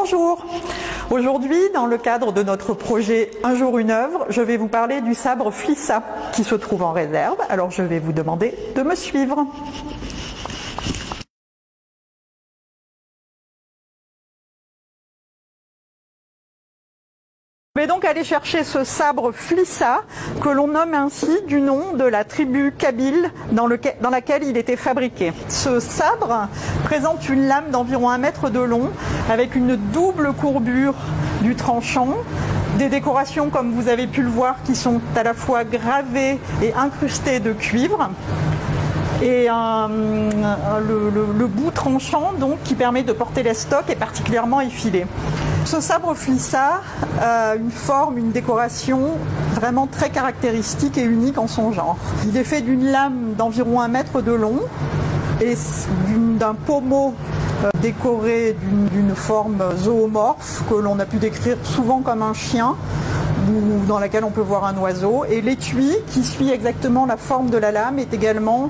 Bonjour. Aujourd'hui, dans le cadre de notre projet Un jour une œuvre, je vais vous parler du sabre Flissa qui se trouve en réserve. Alors je vais vous demander de me suivre. Je vais donc aller chercher ce sabre Flissa, que l'on nomme ainsi du nom de la tribu kabyle dans laquelle il était fabriqué. Ce sabre présente une lame d'environ 1 mètre de long, avec une double courbure du tranchant, des décorations comme vous avez pu le voir qui sont à la fois gravées et incrustées de cuivre, et le bout tranchant donc qui permet de porter l'estoc est particulièrement effilé. Ce sabre Flissa a une forme, une décoration vraiment très caractéristique et unique en son genre. Il est fait d'une lame d'environ 1 mètre de long et d'un pommeau décoré d'une forme zoomorphe que l'on a pu décrire souvent comme un chien, ou dans laquelle on peut voir un oiseau. Et l'étui, qui suit exactement la forme de la lame, est également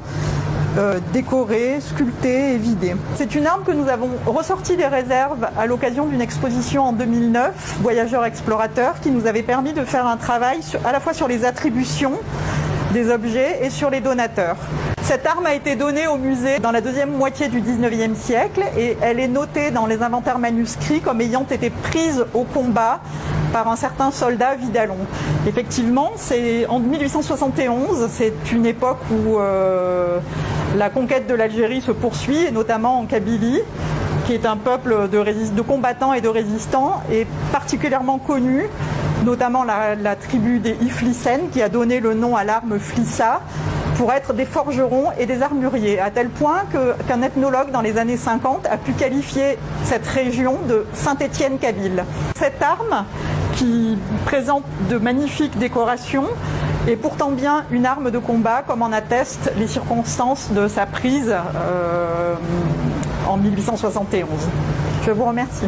décoré, sculpté et vidé. C'est une arme que nous avons ressortie des réserves à l'occasion d'une exposition en 2009, Voyageurs Explorateurs, qui nous avait permis de faire un travail à la fois sur les attributions des objets et sur les donateurs. Cette arme a été donnée au musée dans la deuxième moitié du 19e siècle et elle est notée dans les inventaires manuscrits comme ayant été prise au combat par un certain soldat Vidalon. Effectivement, c'est en 1871, c'est une époque où la conquête de l'Algérie se poursuit, et notamment en Kabylie, qui est un peuple de combattants et de résistants, et particulièrement connu, notamment la tribu des Iflissen, qui a donné le nom à l'arme Flissa, pour être des forgerons et des armuriers, à tel point qu'un ethnologue dans les années 50 a pu qualifier cette région de Saint-Étienne-Kabyle. Cette arme, qui présente de magnifiques décorations, est pourtant bien une arme de combat, comme en attestent les circonstances de sa prise en 1871. Je vous remercie.